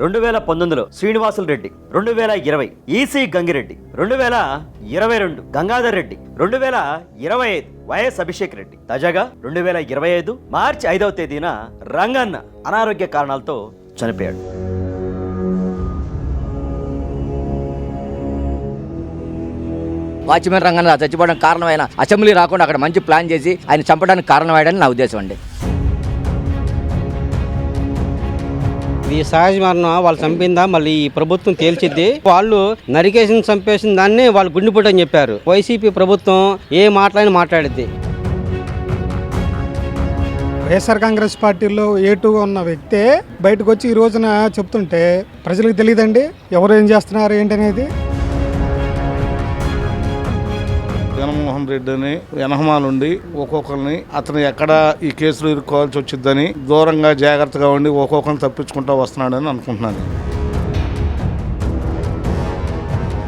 2019లో Srinivasulu Reddy, 2020 EC Gangireddy, 2022 Gangadhar Reddy, 2025 YS Abhishek Reddy, తాజాగా 2025 మార్చి 5వ తేదీన రంగన్న అనారోగ్య కారణాలతో చనిపోయాడు. వాచ్మెన్ రంగన్న చచ్చిపోవడానికి కారణమైన అసెంబ్లీ రాకుండా అక్కడ మంచి ప్లాన్ చేసి ఆయన చంపడానికి కారణమయ్యాడని నా ఉద్దేశం అండి. ఇది సహజ మరణం, వాళ్ళు చంపిందా మళ్ళీ ఈ ప్రభుత్వం తేల్చిద్ది. వాళ్ళు నరికేసిన చంపేసిన దాన్ని వాళ్ళు గుండెపోటు అని చెప్పారు. వైసీపీ ప్రభుత్వం ఏ మాటలైనా మాట్లాడిద్ది. వైఎస్ఆర్ కాంగ్రెస్ పార్టీలో ఏటుగా ఉన్న వ్యక్తే బయటకు వచ్చి ఈ రోజున చెప్తుంటే ప్రజలకు తెలియదండి ఎవరు ఏం చేస్తున్నారు ఏంటనేది. జగన్మోహన్ రెడ్డిని వెనహమాలుండి ఒక్కొక్కరిని అతను ఎక్కడ ఈ కేసులు ఇరుక్కోవాల్సి వచ్చిందని దూరంగా జాగ్రత్తగా ఉండి ఒక్కొక్కరిని తప్పించుకుంటూ వస్తున్నాడని అనుకుంటున్నాను.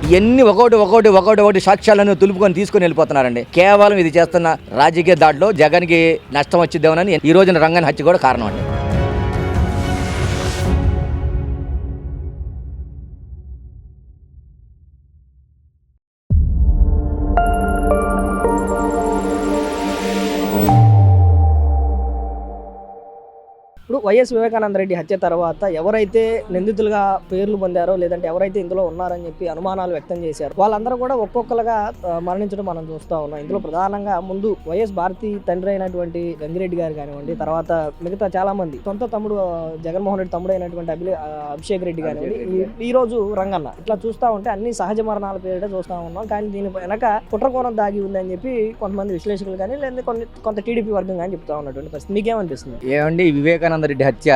ఇవన్నీ ఒకటి సాక్ష్యాలను తులుపుకొని తీసుకుని వెళ్ళిపోతున్నారండి. కేవలం ఇది చేస్తున్న రాజకీయ దాడిలో జగన్కి నష్టం వచ్చిద్దామని ఈ రోజున రంగన్ హత్య కూడా కారణం అండి. ఇప్పుడు వైఎస్ వివేకానంద రెడ్డి హత్య తర్వాత ఎవరైతే నిందితులుగా పేర్లు పొందారో లేదంటే ఎవరైతే ఇందులో ఉన్నారని చెప్పి అనుమానాలు వ్యక్తం చేశారు వాళ్ళందరూ కూడా ఒక్కొక్కరుగా మరణించడం మనం చూస్తూ ఉన్నాం. ఇందులో ప్రధానంగా ముందు వైఎస్ భారతి తండ్రి అయినటువంటి గంగిరెడ్డి గారు కానివ్వండి, తర్వాత మిగతా చాలా మంది సొంత తమ్ముడు జగన్మోహన్ రెడ్డి తమ్ముడు అయినటువంటి అభిషేక్ రెడ్డి కానివ్వండి, ఈ రోజు రంగన్న, ఇట్లా చూస్తూ ఉంటే అన్ని సహజ మరణాల పేరిట చూస్తూ ఉన్నాం. కానీ దీని వెనక కుట్రకోణం దాగి ఉందని చెప్పి కొంతమంది విశ్లేషకులు కానీ లేదా కొంత టీడీపీ వర్గం కానీ చెప్తా ఉన్నటువంటి పరిస్థితి. మీకేమనిపిస్తుంది? ఏమండి, వివేకానంద రెడ్డి హత్య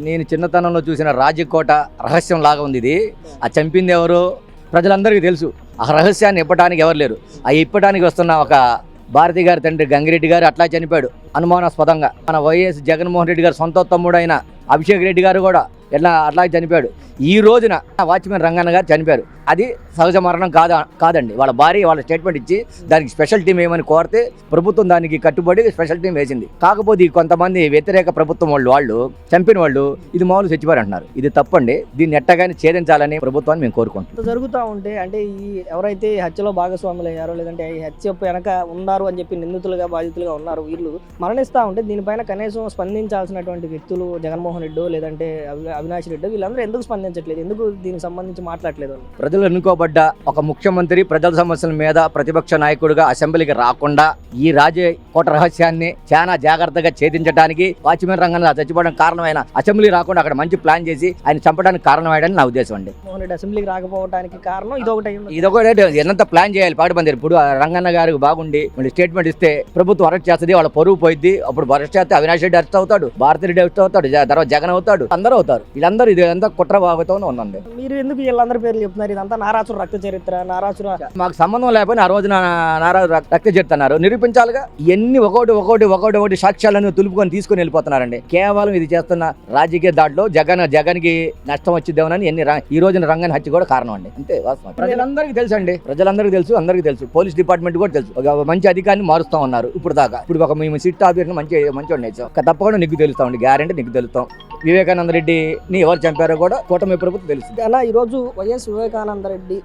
నేను చిన్నతనంలో చూసిన రాజకోట రహస్యం లాగా ఉంది. ఇది ఆ చంపింది ఎవరు ప్రజలందరికీ తెలుసు. ఆ రహస్యాన్ని ఇప్పటానికి ఎవరు లేరు. ఆ ఇప్పటానికి వస్తున్న ఒక భారతి గారి తండ్రి గంగిరెడ్డి గారు అట్లా చనిపోయాడు అనుమానాస్పదంగా. మన వైఎస్ జగన్మోహన్ రెడ్డి గారు సొంత తమ్ముడు అయిన అభిషేక్ రెడ్డి గారు కూడా అట్లాగే చనిపోయాడు. ఈ రోజున వాచ్మెన్ రంగన్న గారు చనిపోయారు. అది సహజ మరణం కాదండి. వాళ్ళ భార్య వాళ్ళ స్టేట్మెంట్ ఇచ్చి దానికి స్పెషల్ టీం ఏమని కోరితే ప్రభుత్వం దానికి కట్టుబడి స్పెషల్ టీం వేసింది. కాకపోతే కొంతమంది వ్యతిరేక ప్రభుత్వం వాళ్ళు చంపిన వాళ్ళు ఇది మామూలు చచ్చిపోయారు అంటున్నారు. ఇది తప్పండి. దీన్ని ఎట్టగానే ఛేదించాలని ప్రభుత్వాన్ని మేము కోరుకుంటాం. జరుగుతూ ఉంటే అంటే ఈ ఎవరైతే హత్యలో భాగస్వాములు అయ్యారో లేదంటే ఈ హత్య వెనక ఉన్నారు అని చెప్పి నిందితులుగా బాధితులుగా ఉన్నారు వీళ్ళు మరణిస్తూ ఉంటే దీనిపైన కనీసం స్పందించాల్సినటువంటి వ్యక్తులు జగన్మోహన్ రెడ్డి లేదంటే అవినాష్ రెడ్డి వీళ్ళందరూ ఎందుకు స్పందించట్లేదు? ఎందుకు దీనికి సంబంధించి మాట్లాడలేదు? ప్రజలు ఎన్నుకోబడ్డ ఒక ముఖ్యమంత్రి ప్రజల సమస్యల మీద ప్రతిపక్ష నాయకుడిగా అసెంబ్లీకి రాకుండా ఈ రాజకోట రహస్యాన్ని చాలా జాగ్రత్తగా ఛేదించడానికి వాచ్మెన్ రంగన్న చచ్చిపోవడానికి కారణమైన అసెంబ్లీ రాకుండా అక్కడ మంచి ప్లాన్ చేసి ఆయన చంపడానికి కారణమయ్యాడని నా ఉద్దేశం అండి. మోహన్ రెడ్డి అసెంబ్లీకి రాకపోవడానికి కారణం ఇదొకటి. ఎంత ప్లాన్ చేయాలి పాడుబంది. ఇప్పుడు రంగన్న గారికి బాగుండి మళ్ళీ స్టేట్మెంట్ ఇస్తే ప్రభుత్వం అరెస్ట్ చేస్తుంది, వాళ్ళ పరువు పోయింది. అప్పుడు అరెస్ట్ చేస్తే అవినాష్ రెడ్డి అరెస్ట్ అవుతాడు, భారతి రెడ్డి అరెస్ట్ అవుతాడు, తర్వాత జగన్ అవుతాడు, అందరూ అవుతారు. వీళ్ళందరూ ఇది అంతా కుట్ర భాగంతో ఉందండి. మీరు ఎందుకు వీళ్ళందరి పేర్లు చెప్తున్నారు? ఇదంతా నారాసుర రక్త చరిత్ర, నారాసుర మాకు సంబంధం లేకపోయినా ఆ రోజున నారాజు రక్త చరిత్రన్నారు నిరూపించాలిగా. ఇవన్నీ ఒకటి సాక్ష్యాలను తులుపుకొని తీసుకుని వెళ్ళిపోతున్నారండి. కేవలం ఇది చేస్తున్న రాజకీయ దాడిలో జగన్కి నష్టం వచ్చిద్దామని ఈ రోజున రంగన్ హత్య కూడా కారణం అండి. అంతే వాస్తవం. ప్రజలందరికీ తెలుసు అండి. అందరికీ తెలుసు. పోలీస్ డిపార్ట్మెంట్ కూడా తెలుసు. ఒక మంచి అధికారిని మారుస్తా ఉన్నారు ఇప్పుడు దాకా. ఇప్పుడు ఒక మేము సిట్ ఆఫీసర్ మంచి నేర్చాం. తప్పకుండా నీకు తెలుస్తామండి. గ్యారెంటీ నీకు తెలుస్తాం. వివేకానంద రెడ్డిని ఎవరు చంపారో కూడా కూటమి ప్రభుత్వం తెలుసు. అలా ఈరోజు వైఎస్ వివేకానంద రెడ్డి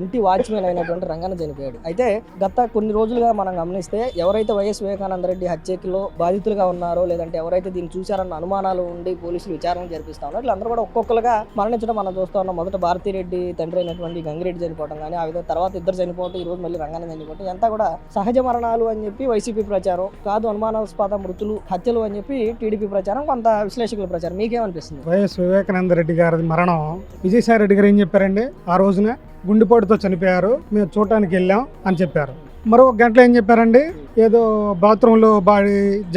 ఇంటి వాచ్మెన్ అయినటువంటి రంగన్న చనిపోయాడు. అయితే గత కొన్ని రోజులుగా మనం గమనిస్తే ఎవరైతే వైఎస్ వివేకానంద రెడ్డి హత్యలో బాధితులుగా ఉన్నారో లేదంటే ఎవరైతే దీన్ని చూశారన్న అనుమానాలు ఉండి పోలీసులు విచారణ జరిపిస్తా ఉన్నారు వీళ్ళందరూ కూడా ఒక్కొక్కరుగా మరణించడం మనం చూస్తా ఉన్నాం. మొదట భారతిరెడ్డి తండ్రి అయినటువంటి గంగిరెడ్డి చనిపోవడం కానీ ఆ విధంగా తర్వాత ఇద్దరు చనిపోవడం, ఈ రోజు మళ్ళీ రంగన్న చనిపోవడం అంతా కూడా సహజ మరణాలు అని చెప్పి వైసీపీ ప్రచారం, కాదు అనుమానాస్పద మృతులు హత్యలు అని చెప్పి టీడీపీ ప్రచారం, కొంత విశ్లేషకుల ప్రచారం. మీకేమనిపిస్తుంది? వైఎస్ వివేకానంద రెడ్డి గారి మరణం విజయసాయి రెడ్డి గారు ఏం చెప్పారండి? ఆ రోజున గుండెపోటుతో చనిపోయారు, మేము చూడటానికి వెళ్ళాం అని చెప్పారు. మరో ఒక గంటలో ఏం చెప్పారండి? ఏదో బాత్రూంలో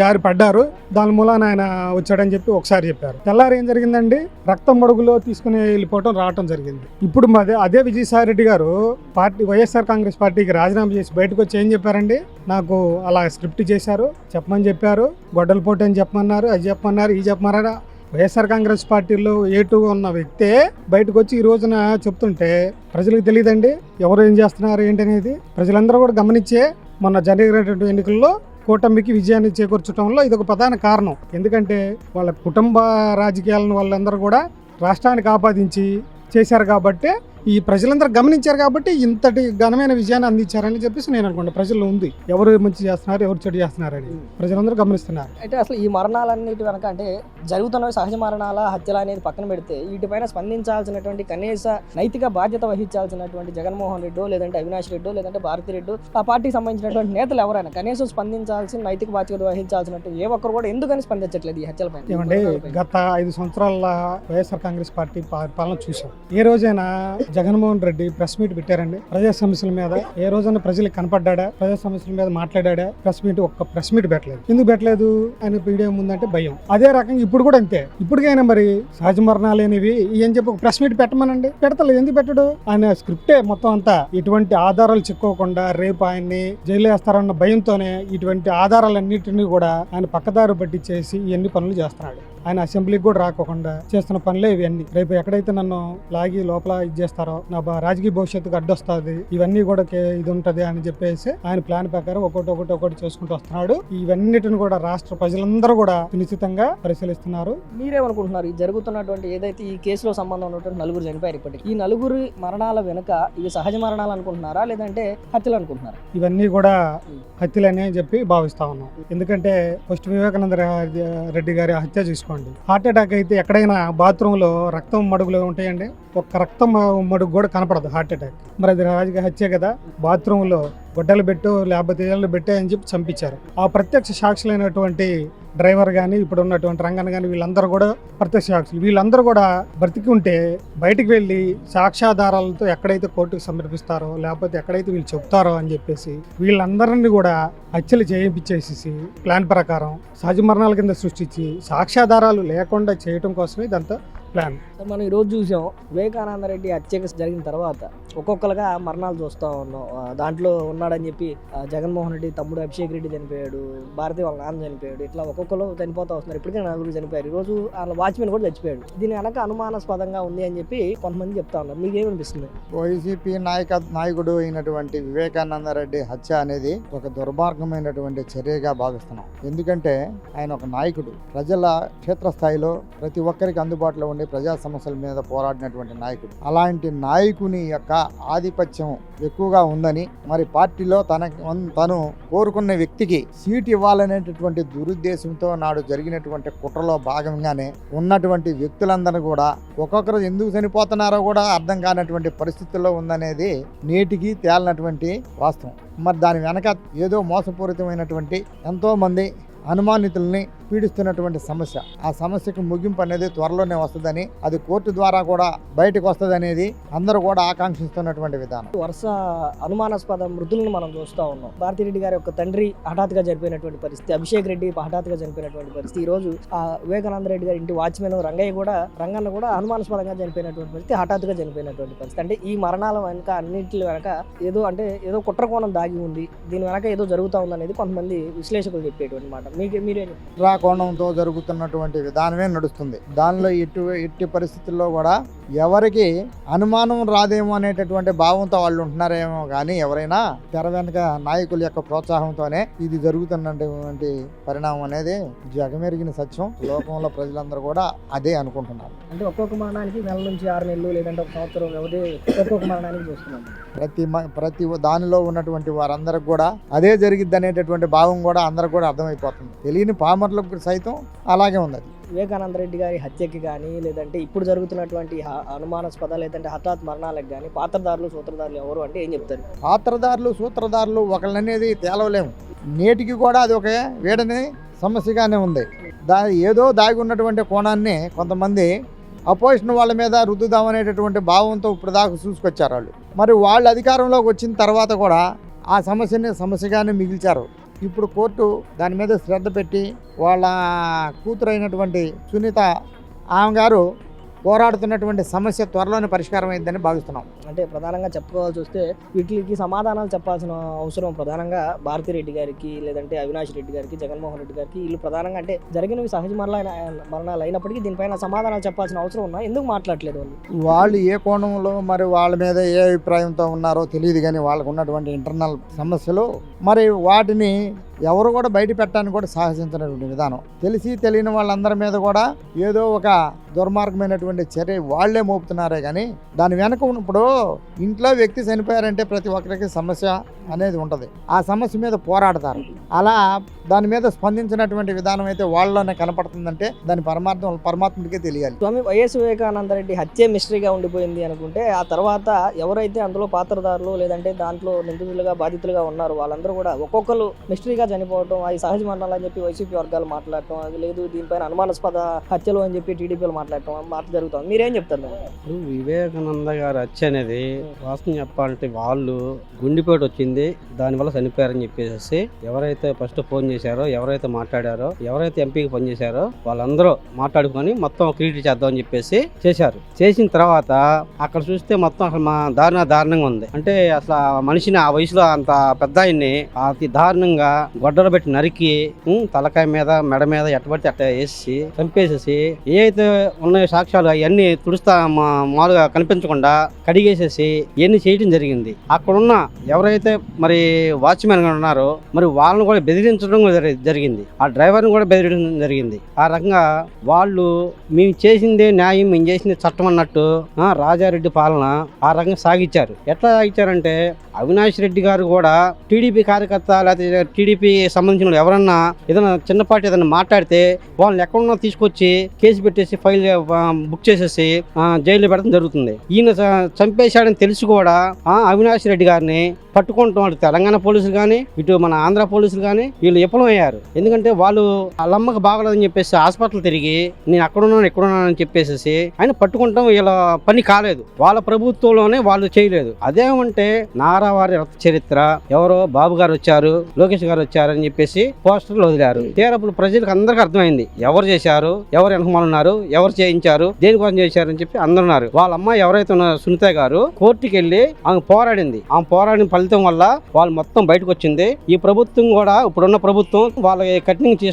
జారి పడ్డారు, దాని మూలాన ఆయన వచ్చాడని చెప్పి ఒకసారి చెప్పారు. తెల్లారి ఏం జరిగిందండి? రక్తం మడుగులో తీసుకుని రావటం జరిగింది. ఇప్పుడు అదే విజయసాయి రెడ్డి గారు వైఎస్ఆర్ కాంగ్రెస్ పార్టీకి రాజీనామా చేసి బయటకు వచ్చి ఏం చెప్పారండి? నాకు అలా స్క్రిప్ట్ చేశారు, చెప్పమని చెప్పారు, గొడ్డలపోటు అని చెప్పమన్నారు, అది చెప్పమన్నారు, ఇది చెప్పమన్నారా. వైఎస్ఆర్ కాంగ్రెస్ పార్టీలో ఏటుగా ఉన్న వ్యక్తే బయటకు వచ్చి ఈ రోజున చెప్తుంటే ప్రజలకు తెలియదండి ఎవరు ఏం చేస్తున్నారు ఏంటనేది. ప్రజలందరూ కూడా గమనించే మొన్న జరిగినటువంటి ఎన్నికల్లో కూటమికి విజయాన్ని చేకూర్చడంలో ఇది ఒక ప్రధాన కారణం. ఎందుకంటే వాళ్ళ కుటుంబ రాజకీయాలను వాళ్ళందరూ కూడా రాష్ట్రానికి ఆపాదించి చేశారు కాబట్టి ఈ ప్రజలందరూ గమనించారు కాబట్టి ఇంతటి ఘనమైన విజయాన్ని అందించారని చెప్పేసి నేను అనుకుంటా. ప్రజల్లో ఉంది ఎవరు మంచి చేస్తున్నారు, ఎవరు చెడు చేస్తున్నారని ప్రజలందరూ గమనిస్తున్నారు. అయితే అసలు ఈ మరణాలన్నిటి వెనక అంటే జరుగుతున్న సహజ మరణాల హత్యలు అనేది పక్కన పెడితే వీటిపైన స్పందించాల్సినటువంటి కనీస నైతిక బాధ్యత వహించాల్సినటువంటి జగన్మోహన్ రెడ్డి లేదంటే అవినాష్ రెడ్డి లేదంటే భారతి రెడ్డి ఆ పార్టీకి సంబంధించినటువంటి నేతలు ఎవరైనా కనీసం స్పందించాల్సిన నైతిక బాధ్యత వహించాల్సినట్టు ఏ ఒక్కరు కూడా ఎందుకని స్పందించట్లేదు ఈ హత్యలపై? ఏమంటే గత 5 సంవత్సరాల వైఎస్ఆర్ కాంగ్రెస్ పార్టీ పాలన చూసాం. ఏ రోజైనా జగన్మోహన్ రెడ్డి ప్రెస్ మీట్ పెట్టారండి ప్రజా సమస్యల మీద? ఏ రోజైనా ప్రజలకు కనపడ్డా? ప్రజా సమస్యల మీద మాట్లాడా? ఒక్క ప్రెస్ మీట్ పెట్టలేదు. ఎందుకు పెట్టలేదు? ఆయన పీడియో ముందంటే భయం. అదే రకంగా ఇప్పుడు కూడా అంతే. ఇప్పటికైనా మరి సహజ మరణాలు అనేవి ఏం చెప్పి ఒక ప్రెస్ మీట్ పెట్టమనండి, పెడతలేదు. ఎందుకు పెట్టడు? ఆయన స్క్రిప్టే మొత్తం అంతా. ఇటువంటి ఆధారాలు చిక్కోకుండా రేపు ఆయన్ని జైలు వేస్తారన్న భయంతోనే ఇటువంటి ఆధారాలన్నింటినీ కూడా ఆయన పక్కదారు పట్టించేసి ఇవన్నీ పనులు చేస్తున్నాడు. ఆయన అసెంబ్లీకి కూడా రాకోకుండా చేస్తున్న పనులే ఇవన్నీ. రేపు ఎక్కడైతే నన్ను లాగి లోపల ఇది చేస్తారో నా రాజకీయ భవిష్యత్తుకు అడ్డొస్తుంది, ఇవన్నీ కూడా ఇది ఉంటది అని చెప్పేసి ఆయన ప్లాన్ ప్రకారం ఒకటి చేసుకుంటూ వస్తున్నాడు. ఇవన్నిటిని కూడా రాష్ట్ర ప్రజలందరూ కూడా సునిశ్చితంగా పరిశీలిస్తున్నారు. మీరేమనుకుంటున్నారు? ఈ జరుగుతున్నటువంటి ఏదైతే ఈ కేసులో సంబంధం ఉన్నటువంటి 9 చనిపోయారు ఇప్పటికి. ఈ 9 మరణాల వెనుక ఇవి సహజ మరణాలు అనుకుంటున్నారా లేదంటే హత్యలు అనుకుంటున్నారా? ఇవన్నీ కూడా హత్యలనే చెప్పి భావిస్తా ఉన్నాం. ఎందుకంటే ఫస్ట్ వివేకానంద రెడ్డి గారి హత్య చూసుకోండి. హార్ట్ అటాక్ అయితే ఎక్కడైనా బాత్రూమ్ లో రక్తం మడుగులు ఉంటాయండి, ఒక్క రక్తం మడుగు కూడా కనపడదు హార్ట్ అటాక్. మరి అది రాజకీయ హత్య కదా. బాత్రూమ్ లో గొడ్డలు పెట్టు లేకపోతే ఏళ్ళు పెట్టే అని చెప్పి చంపించారు. ఆ ప్రత్యక్ష సాక్షులైనటువంటి డ్రైవర్ కానీ ఇప్పుడు ఉన్నటువంటి రంగన్ కానీ వీళ్ళందరూ కూడా ప్రత్యక్ష సాక్షులు. వీళ్ళందరూ కూడా బ్రతికి ఉంటే బయటికి వెళ్ళి సాక్ష్యాధారాలతో ఎక్కడైతే కోర్టుకు సమర్పిస్తారో లేకపోతే ఎక్కడైతే వీళ్ళు చెప్తారో అని చెప్పేసి వీళ్ళందరినీ కూడా హత్యలు చేయించేసేసి ప్లాన్ ప్రకారం సహజ మరణాల కింద సృష్టించి సాక్ష్యాధారాలు లేకుండా చేయడం కోసమే ఇదంతా ప్లాన్. మనం ఈరోజు చూసాం వివేకానంద రెడ్డి హత్య జరిగిన తర్వాత ఒక్కొక్కరుగా మరణాలు చూస్తూ ఉన్నాం. దాంట్లో ఉన్నాడని చెప్పి జగన్మోహన్ రెడ్డి తమ్ముడు అభిషేక్ రెడ్డి చనిపోయాడు, భారతి వాళ్ళ నాన్న చనిపోయాడు, ఇట్లా ఒక్కొక్కరు చనిపోతూ వస్తున్నారు. ఇప్పటికే 9 చనిపోయారు. ఈరోజు వాళ్ళ వాచ్మెన్ కూడా చచ్చిపోయాడు. దీని వెనక అనుమానాస్పదంగా ఉంది అని చెప్పి కొంతమంది చెప్తా ఉన్నారు. మీకేమనిపిస్తుంది? వైసీపీ నాయకుడు అయినటువంటి వివేకానంద రెడ్డి హత్య అనేది ఒక దుర్మార్గమైనటువంటి చర్యగా భావిస్తున్నాం. ఎందుకంటే ఆయన ఒక నాయకుడు, ప్రజల క్షేత్రస్థాయిలో ప్రతి ఒక్కరికి అందుబాటులో ఉండి ప్రజా సమస్యల మీద పోరాడినటువంటి నాయకుడు. అలాంటి నాయకుని యొక్క ఆధిపత్యం ఎక్కువగా ఉందని, మరి పార్టీలో తను కోరుకున్న వ్యక్తికి సీట్ ఇవ్వాలనేటటువంటి దురుద్దేశంతో నాడు జరిగినటువంటి కుట్రలో భాగంగానే ఉన్నటువంటి వ్యక్తులందరూ కూడా ఒక్కొక్కరు ఎందుకు చనిపోతున్నారో కూడా అర్థం కానటువంటి పరిస్థితుల్లో ఉందనేది నేటికి తేలినటువంటి వాస్తవం. మరి దాని వెనక ఏదో మోసపూరితమైనటువంటి ఎంతోమంది అనుమానితుల్ని పీడిస్తున్నటువంటి సమస్య. ఆ సమస్యకు ముగింపు అనేది త్వరలోనే వస్తుందని, అది కోర్టు ద్వారా కూడా బయటకు వస్తుంది అనేది అందరూ కూడా ఆకాంక్షిస్తున్నటువంటి విధానం. వరుస అనుమానాస్పద మృతులను మనం చూస్తూ ఉన్నాం. భారతిరెడ్డి గారి యొక్క తండ్రి హఠాత్తుగా చనిపోయినటువంటి పరిస్థితి, అభిషేక్ రెడ్డి హఠాత్తుగా చనిపోయినటువంటి పరిస్థితి, ఈ రోజు ఆ వివేకానంద రెడ్డి గారి ఇంటి వాచ్మెన్ రంగన్న కూడా అనుమానాస్పదంగా చనిపోయినటువంటి పరిస్థితి, హఠాత్తుగా చనిపోయినటువంటి పరిస్థితి. అంటే ఈ మరణాల వెనక అన్నింటి వెనక ఏదో కుట్రకోణం దాగి ఉంది, దీని వెనక ఏదో జరుగుతూ ఉంది అనేది కొంతమంది విశ్లేషకులు చెప్పేటువంటి మాట. మీరే కోణంతో జరుగుతున్నటువంటి విధానమే నడుస్తుంది. దానిలో ఎట్టి పరిస్థితుల్లో కూడా ఎవరికి అనుమానం రాదేమో అనేటటువంటి భావంతో వాళ్ళు ఉంటున్నారేమో కానీ ఎవరైనా తెర వెనక నాయకుల యొక్క ప్రోత్సాహంతోనే ఇది జరుగుతున్నటువంటి పరిణామం అనేది జగమెరిగిన సత్యం. లోకంలో ప్రజలందరూ కూడా అదే అనుకుంటున్నారు. అంటే ఒక్కొక్క మరణానికి 4 నుంచి 6 నెలలు లేదంటే 1 సంవత్సరం వ్యవధి ఒక్కొక్క మరణానికి చూస్తున్నాం. ప్రతి దానిలో ఉన్నటువంటి వారందరికి కూడా అదే జరిగిద్ది అనేటటువంటి భావం కూడా అందరికి కూడా అర్థమైపోతుంది. తెలియని పామర్లకు సైతం అలాగే ఉంది. వివేకానంద రెడ్డి గారి హత్యకి కానీ లేదంటే ఇప్పుడు జరుగుతున్నటువంటి అనుమానాస్పద లేదంటే హఠాత్ మరణాలకు కానీ పాత్రదారులు సూత్రధారులు ఎవరు అంటే ఏం చెప్తారు? పాత్రదారులు సూత్రధారులు ఒకళ్ళనేది తేలవలేము. నేటికి కూడా అది ఒక వేడని సమస్యగానే ఉంది. ఏదో దాగి ఉన్నటువంటి కోణాన్ని కొంతమంది అపోజిషన్ వాళ్ళ మీద రుద్దుదామనేటటువంటి భావంతో ఇప్పుడు దాకా చూసుకొచ్చారు వాళ్ళు. మరి వాళ్ళు అధికారంలోకి వచ్చిన తర్వాత కూడా ఆ సమస్యగానే మిగిల్చారు. ఇప్పుడు కోర్టు దాని మీద శ్రద్ధ పెట్టి వాళ్ళ కూతురైనటువంటి సునీత ఆమె గారు పోరాడుతున్నటువంటి సమస్య త్వరలోనే పరిష్కారం అయిందని భావిస్తున్నాం. అంటే ప్రధానంగా చెప్పుకోవాల్సి వస్తే వీటికి సమాధానాలు చెప్పాల్సిన అవసరం ప్రధానంగా భారతిరెడ్డి గారికి లేదంటే అవినాష్ రెడ్డి గారికి జగన్మోహన్ రెడ్డి గారికి వీళ్ళు ప్రధానంగా అంటే జరిగినవి సహజ మరణాలు అయినప్పటికీ దీనిపైన సమాధానాలు చెప్పాల్సిన అవసరం ఉన్నా ఎందుకు మాట్లాడలేదు వాళ్ళు ఏ కోణంలో మరి వాళ్ళ మీద ఏ అభిప్రాయంతో ఉన్నారో తెలియదు కానీ వాళ్ళకు ఉన్నటువంటి ఇంటర్నల్ సమస్యలు మరి వాటిని ఎవరు కూడా బయట పెట్టడానికి కూడా సాహసించినటువంటి విధానం. తెలిసి తెలియని వాళ్ళందరి మీద కూడా ఏదో ఒక దుర్మార్గమైనటువంటి చర్య వాళ్లే మోపుతున్నారే కానీ దాని వెనక ఇప్పుడు ఇంట్లో వ్యక్తి చనిపోయారంటే ప్రతి ఒక్కరికి సమస్య అనేది ఉంటుంది. ఆ సమస్య మీద పోరాడతారు. అలా దాని మీద స్పందించినటువంటి విధానం అయితే వాళ్ళలోనే కనపడుతుందంటే దాని పరమాత్ముడికే తెలియాలి. స్వామి వైఎస్ వివేకానంద రెడ్డి హత్య మిస్టరీగా ఉండిపోయింది అనుకుంటే ఆ తర్వాత ఎవరైతే అందులో పాత్రదారులు లేదంటే దాంట్లో నిందితులుగా బాధితులుగా ఉన్నారు వాళ్ళందరూ కూడా ఒక్కొక్కరు మిస్టరీగా చనిపోవడం, అది సహజ మరణాలు అని చెప్పి వైసీపీ వర్గాలు మాట్లాడటం, అది లేదు దీనిపైన అనుమానాస్పద హత్యలు అని చెప్పి టీడీపీలు మాట్లాడటం మాట జరుగుతుంది. మీరేం చెప్తారు? వివేకానంద గారి హత్య అనేది వాస్తవం చెప్పాలంటే వాళ్ళు గుండెపోటు వచ్చింది, దానివల్ల చనిపోయారని చెప్పేసి ఎవరైతే ఫస్ట్ ఫోన్ చేశారో, ఎవరైతే మాట్లాడారో, ఎవరైతే ఎంపీకి పని చేశారో వాళ్ళందరూ మాట్లాడుకొని మొత్తం క్రియేట్ చేద్దామని చెప్పేసి చేశారు. చేసిన తర్వాత అక్కడ చూస్తే మొత్తం అసలు మా దారుణంగా ఉంది. అంటే అసలు ఆ మనిషిని ఆ వయసులో అంత పెద్ద ఆయన్ని అతి దారుణంగా గొడ్డలు పెట్టి నరికి తలకాయ మీద మెడ మీద ఎట్టబడితే అట్ట వేసి చంపేసేసి ఏ అయితే ఉన్నాయో సాక్ష్యాలు అవన్నీ తుడుస్తా మామూలుగా కనిపించకుండా కడిగేసేసి ఇవన్నీ చేయడం జరిగింది. అక్కడున్న ఎవరైతే మరి వాచ్మెన్ గా ఉన్నారో మరి వాళ్ళని కూడా బెదిరించడం జరిగింది. ఆ డ్రైవర్ని కూడా బెదిరించడం జరిగింది. ఆ రకంగా వాళ్ళు మేము చేసిందే న్యాయం, మేము చేసిందే చట్టం అన్నట్టు రాజారెడ్డి పాలన ఆ రకంగా సాగించారు. ఎట్లా సాగించారంటే అవినాష్ రెడ్డి గారు కూడా టీడీపీ కార్యకర్త లేకపోతే టీడీపీ సంబంధించిన ఎవరన్నా ఏదైనా చిన్నపాటి ఏదైనా మాట్లాడితే వాళ్ళని ఎక్కడున్నా తీసుకొచ్చి కేసు పెట్టేసి ఫైల్ బుక్ చేసేసి జైల్లో పెడతాం జరుగుతుంది. ఈయన చంపేశాడని తెలిసి కూడా అవినాష్ రెడ్డి గారిని పట్టుకుంటాం. వాళ్ళు తెలంగాణ పోలీసులు కానీ ఇటు మన ఆంధ్ర పోలీసులు కానీ వీళ్ళు విఫలమయ్యారు. ఎందుకంటే వాళ్ళు వాళ్ళమ్మకి బాగలేదని చెప్పేసి హాస్పిటల్ తిరిగి నేను అక్కడున్నాను ఇక్కడున్నాను అని చెప్పేసి ఆయన పట్టుకుంటాం వీళ్ళ పని కాలేదు. వాళ్ళ ప్రభుత్వంలోనే వాళ్ళు చేయలేదు. అదేమంటే నారావారి రథ చరిత్ర ఎవరో బాబు గారు వచ్చారు, లోకేష్ గారు వచ్చారు అని చెప్పేసి పోస్టర్లు వదిలారు. తీరప్పుడు ప్రజలకు అందరికీ అర్థమైంది ఎవరు చేశారు, ఎవరు వెనకమాలున్నారు, ఎవరు చేయించారు, దేనికోసం చేశారు అని చెప్పి అందరున్నారు. వాళ్ళ అమ్మాయి ఎవరైతే ఉన్నారో సునీత గారు కోర్టుకి వెళ్ళి ఆమె పోరాడింది. ఆమె పోరాడిన ఫలితం వల్ల వాళ్ళు మొత్తం బయటకు వచ్చింది. ఈ ప్రభుత్వం కూడా ఇప్పుడున్న ప్రభుత్వం వాళ్ళకి కఠినంగా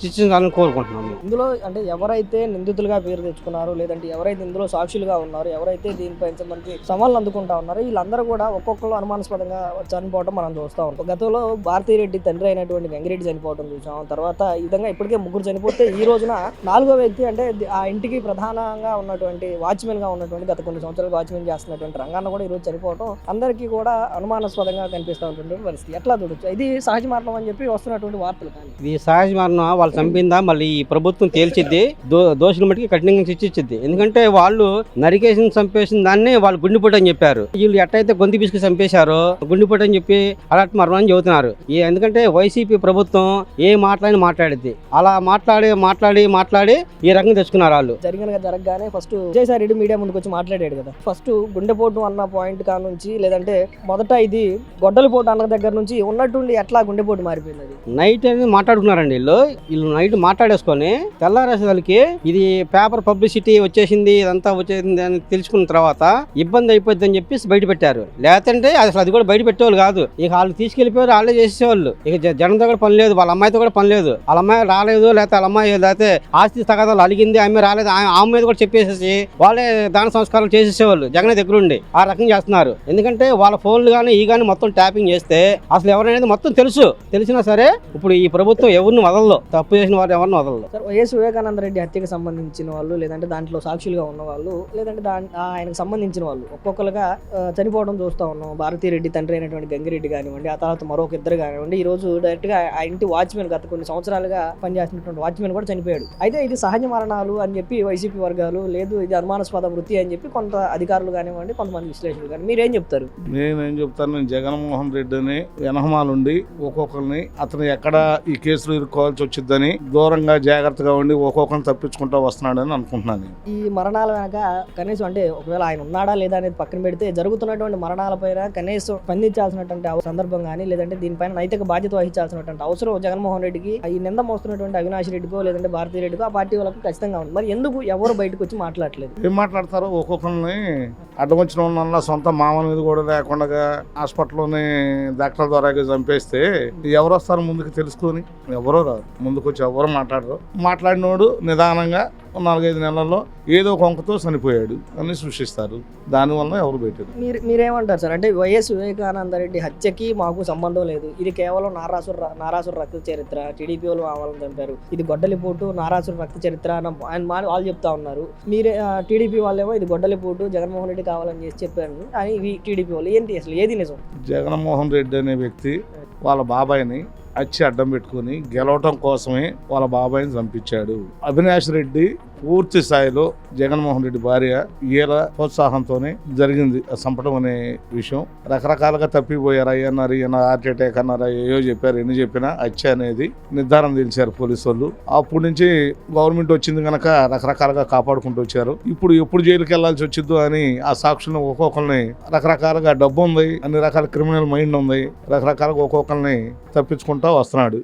శిక్షించాలని కోరుకుంటున్నాము. ఇందులో అంటే ఎవరైతే నిందితులుగా పేరు తెచ్చుకున్నారో లేదంటే ఎవరైతే ఇందులో సాక్షులుగా ఉన్నారో, ఎవరైతే దీనిపై మంచి సవాళ్ళు అందుకుంటా ఉన్నారో వీళ్ళందరూ కూడా ఒక్కొక్కరు అనుమానాస్పదంగా చనిపోవడం మనం చూస్తూ ఉంటాం. గతంలో భారతీరెడ్డి తండ్రి అయినటువంటి గంగిరెడ్డి చనిపోవడం చూసాం. తర్వాత ఈ విధంగా ఇప్పటికే 3 చనిపోతే ఈ రోజున 4వ వ్యక్తి అంటే ఆ ఇంటికి ప్రధానంగా ఉన్నటువంటి వాచ్మెన్ గా ఉన్నటువంటి గత కొన్ని సంవత్సరాలు వాచ్మెన్ చేస్తున్నటువంటి రంగన్న కూడా ఈ రోజు చనిపోవడం అందరికీ కూడా అనుమానాస్పదంగా కనిపిస్తూ ఉంటుంది పరిస్థితి. ఎట్లా చూడొచ్చు? ఇది సహజ మరణం అని చెప్పి వస్తున్నటువంటి వార్తలు. కానీ ఇది సహజ మరణం వాళ్ళు చంపిందా మళ్ళీ ఈ ప్రభుత్వం తేల్చిద్ది, దోషుల మట్టికి కఠినంగా శిక్షించిద్ది. ఎందుకంటే వాళ్ళు నరికేసిన చంపేసిన దాన్ని వాళ్ళు గుండెపోటు అని చెప్పారు. వీళ్ళు ఎట్టయితే గొంతు పిసుకు చంపేశారో గుండెపోటు అని చెప్పి అలాంటి మరణం అని చెబుతున్నారు. ఎందుకంటే వైసీపీ ప్రభుత్వం ఏ మాట్లాడిద్ది అలా మాట్లాడి ఈ రకంగా తెచ్చుకున్నారు. వాళ్ళు జరగగానే ఫస్ట్ విజయసాయి రెడ్డి మీడియా ముందుకు వచ్చి మాట్లాడాడు కదా. ఫస్ట్ గుండెపోటు అన్న పాయింట్ కా నుంచి లేదంటే మొదట ఇది గొడ్డలిపోటు అన్న దగ్గర నుంచి ఉన్నట్టుండి ఎట్లా గుండెపోటు మారిపోయింది? నైట్ అనేది మాట్లాడుకున్నారండి వీళ్ళు నైట్ మాట్లాడేసుకొని తెల్లారేసరికి ఇది పేపర్ పబ్లిసిటీ వచ్చేసింది, ఇదంతా వచ్చేసింది అని తెలుసుకున్న తర్వాత ఇబ్బంది అయిపోద్ది అని చెప్పేసి బయట పెట్టారు. లేదంటే అసలు అది కూడా బయట పెట్టేవాళ్ళు కాదు. ఇక వాళ్ళు తీసుకెళ్లిపోయారు, వాళ్ళే చేసేవాళ్ళు. ఇక జనంతో కూడా పని లేదు, వాళ్ళ అమ్మాయితో కూడా పని లేదు. వాళ్ళ అమ్మాయి రాలేదు, లేకపోతే వాళ్ళ అమ్మాయి లేకపోతే ఆస్తి తగాదాలు అలిగింది, ఆమె రాలేదు, ఆమె మీద కూడా చెప్పేసేసి వాళ్ళే దాన సంస్కారాలు చేసేసేవాళ్ళు జగన్ దగ్గరుండి. ఆ రకంగా చేస్తున్నారు. ఎందుకంటే వాళ్ళ ఫోన్లు కానీ ఈ కానీ మొత్తం ట్యాపింగ్ చేస్తే అసలు ఎవరనేది మొత్తం తెలిసినా సరే ఇప్పుడు ఈ ప్రభుత్వం ఎవరిని వదలదు, తప్పు చేసిన వారు ఎవరిని వదలదు. వైఎస్ వివేకానంద రెడ్డి హత్యకు సంబంధించిన వాళ్ళు లేదంటే దాంట్లో సాక్షులుగా ఉన్న వాళ్ళు లేదంటే ఆయనకు సంబంధించిన వాళ్ళు ఒక్కొక్కరుగా చనిపోవడం చూస్తూ ఉన్నాం. భారతీరెడ్డి తండ్రి అయినటువంటి గంగిరెడ్డి కానివ్వండి, ఆ తర్వాత మరొక ఇద్దరు కానివ్వండి, ఈ రోజు డైరెక్ట్ గా ఆ ఇంటి వాచ్మెన్ గత కొన్ని సంవత్సరాలుగా పనిచేసినటువంటి వాచ్మెన్ కూడా చనిపోయాడు. అయితే ఇది సహజ మరణాలు అని చెప్పి వైసీపీ వర్గాలు, లేదు ఇది అనుమానాస్పద వృత్తి అని చెప్పి కొంత అధికారులు కానివ్వండి, కొంతమంది విశ్లేషకులు కానీ మీరేం చెప్తారు? నేనేం చెప్తాను, నేను జగన్మోహన్ రెడ్డిని వెనహమాలుండి ఒక్కొక్కరిని అతను ఎక్కడ ఈ కేసులు ఇరుక్కోవాల్సి వచ్చిద్దని దూరంగా జాగ్రత్తగా ఉండి ఒక్కొక్కరిని తప్పించుకుంటూ వస్తున్నాడని అనుకుంటున్నాను. ఈ మరణాల వెనక కనీసం అంటే ఒకవేళ ఆయన ఉన్నాడా లేదా అనేది పక్కన పెడితే జరుగుతున్నటువంటి మరణాలపైన కనీసం స్పందించాల్సినటువంటి సందర్భం కానీ లేదంటే దీనిపైన నైతిక బాధ్యత వహించాల్సినటువంటి అవసరం జగన్మోహన్ రెడ్డికి, ఈ నింద మోస్తున్నటువంటి అవినాష్ రెడ్డికో లేదంటే భారతీ రెడ్డికో ఆ పార్టీ వాళ్ళకి ఖచ్చితంగా ఉంది. మరి ఎందుకు ఎవరు బయటకు వచ్చి మాట్లాడలేదు? ఏం మాట్లాడతారో ఒక్కొక్కరిని అడ్డం వచ్చిన వాళ్ళ సొంత మామల మీద కూడా లేకుండా హాస్పిటల్లోనే డాక్టర్ల ద్వారా చంపేస్తే ఎవరు వస్తారు ముందుకు తెలుసుకొని? ఎవరో రాదు ముందుకు వచ్చి, ఎవరు మాట్లాడరు. మాట్లాడినోడు నిదానంగా 4-5 నెలల్లో ఏదో కొంకతో చనిపోయాడు అని సృష్టిస్తారు. దానివల్ల ఎవరు పెట్టారు. మీరేమంటారు సార్? అంటే వైఎస్ వివేకానంద రెడ్డి హత్యకి మాకు సంబంధం లేదు, ఇది కేవలం నారాసుర రక్త చరిత్ర, టీడీపీ వాళ్ళు వాళ్ళని చంపారు, ఇది గొడ్డలిపోటు నారాసుర రక్త చరిత్ర అని వాళ్ళు చెప్తా ఉన్నారు. మీరే టీడీపీ వాళ్ళేమో ఇది గొడ్డలిపోటు జగన్మోహన్ రెడ్డి కావాలని చేసి చెప్పారు అని టీడీపీ వాళ్ళు. ఏంటి అసలు ఏది నిజం? జగన్మోహన్ రెడ్డి అనే వ్యక్తి వాళ్ళ బాబాయిని వచ్చి అడ్డం పెట్టుకుని గెలవటం కోసమే వాళ్ళ బాబాయిని చంపించాడు. అవినాష్ రెడ్డి పూర్తి స్థాయిలో జగన్మోహన్ రెడ్డి భార్య ఈల ప్రోత్సాహంతోనే జరిగింది చంపడం అనే విషయం. రకరకాలుగా తప్పిపోయారు, అయ్యన్నారు, ఈయన హార్ట్ అటాక్ అన్నారు, ఏయో చెప్పారు. ఎన్ని చెప్పినా హత్య అనేది నిర్ధారణ తెలిసారు పోలీసు వాళ్ళు. అప్పటి నుంచి గవర్నమెంట్ వచ్చింది కనుక రకరకాలుగా కాపాడుకుంటూ వచ్చారు. ఇప్పుడు ఎప్పుడు జైలుకి వెళ్లాల్సి వచ్చిందో అని ఆ సాక్షులను ఒక్కొక్కరిని రకరకాలుగా డబ్బు ఉంది, అన్ని రకాల క్రిమినల్ మైండ్ ఉంది, రకరకాలుగా ఒక్కొక్కరిని తప్పించుకుంటూ వస్తున్నాడు.